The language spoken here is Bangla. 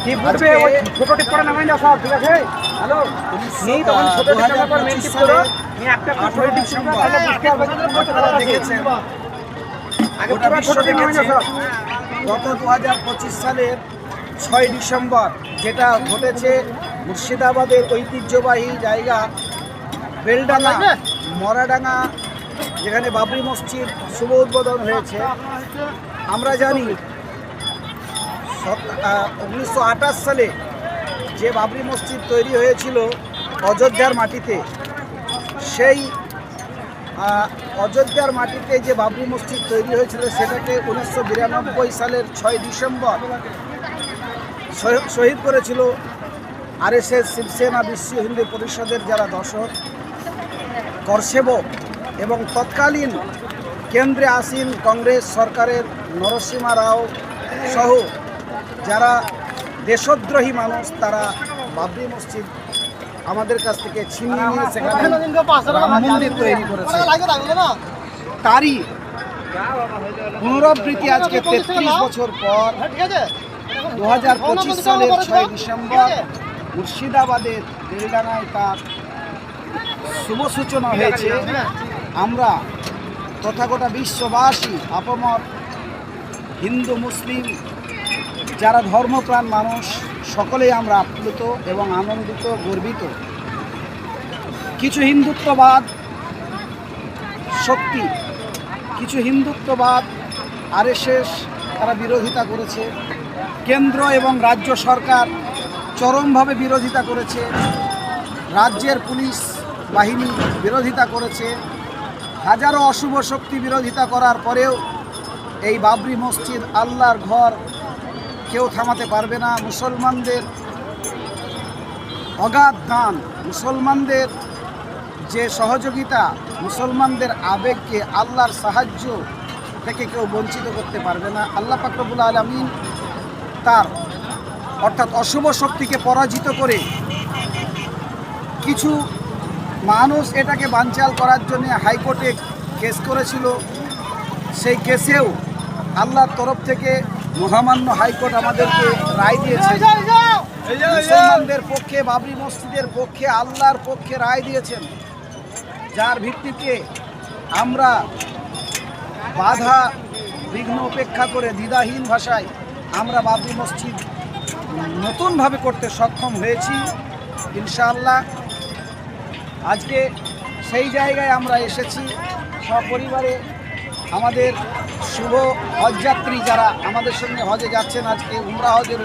কি বুঝবে ওই ছোট টিপ করে নামাই না সব ঠিক আছে হ্যালো নি তখন ছোট টিপ করার পর মেন টিপ করো নি একটা ছোট টিপ করো তাহলে বুঝতে পারবে আপনারা দেখেছেন আগে পুরো ছোট টিপ নামাই না সব গত 2025 সালের 6 ডিসেম্বর যেটা ঘটেছে মুর্শিদাবাদের ঐতিহ্যবাহী জায়গা বেলডাঙ্গা মরাডাঙ্গা, যেখানে বাবরি মসজিদ শুভ উদ্বোধন হয়েছে। আমরা জানি 1928 সালে যে বাবরি মসজিদ তৈরি হয়েছিল অযোধ্যার মাটিতে, সেই অযোধ্যার মাটিতে যে বাবরি মসজিদ তৈরি হয়েছিল সেটাকে 1992 সালের 6 ডিসেম্বর শহীদ করেছিল আরএসএস, শিবসেনা, বিশ্ব হিন্দু পরিষদের যারা দর্শক করসেবক এবং তৎকালীন কেন্দ্রে আসীন কংগ্রেস সরকারের নরসিমা রাও সহ যারা দেশদ্রোহী মানুষ, তারা বাবরি মসজিদ আমাদের কাছ থেকে ছিনিয়ে নিয়ে সেখানে রাম মন্দির তৈরি করেছে। তারই পুনরাবৃত্তি আজকে 33 বছর পর 2025 সালের 6 ডিসেম্বর মুর্শিদাবাদের বেলডাঙ্গায় তার শুভ সূচনা হয়েছে। আমরা তথা গোটা বিশ্ববাসী, আপামর হিন্দু মুসলিম যারা ধর্মপ্রাণ মানুষ, সকলেই আমরা আপ্লুত এবং আনন্দিত, গর্বিত। কিছু হিন্দুত্ববাদ শক্তি, কিছু হিন্দুত্ববাদ আরএসএস তারা বিরোধিতা করেছে, কেন্দ্র এবং রাজ্য সরকার চরমভাবে বিরোধিতা করেছে, রাজ্যের পুলিশ বাহিনী বিরোধিতা করেছে, হাজারো অশুভ শক্তি বিরোধিতা করার পরেও এই বাবরি মসজিদ আল্লাহর ঘর কেউ থামাতে পারবে না। মুসলমানদের অগাধ দান, মুসলমানদের যে সহযোগিতা, মুসলমানদের আবেগকে আল্লাহর সাহায্য থেকে কেউ বঞ্চিত করতে পারবে না। আল্লাহ পাক রব্বুল আলামিন তার অর্থাৎ অশুভ শক্তিকে পরাজিত করে কিছু মানুষ এটাকে বানচাল করার জন্য হাইকোর্টে কেস করেছিল। সেই কেসেও আল্লাহর তরফ থেকে মহামান্য হাইকোর্ট আমাদেরকে রায় দিয়েছে। মুসলমানদের পক্ষে, বাবরি মসজিদের পক্ষে, আল্লাহর পক্ষে রায় দিয়েছেন, যার ভিত্তিতে আমরা বাধা বিঘ্ন উপেক্ষা করে দ্বিধাহীন ভাষায় আমরা বাবরি মসজিদ নতুনভাবে করতে সক্ষম হয়েছি ইনশাআল্লাহ। আজকে সেই জায়গায় আমরা এসেছি সপরিবারে। আমাদের শুভ হজযাত্রী যারা আমাদের সঙ্গে হজে যাচ্ছেন, আজকে উমরা হজের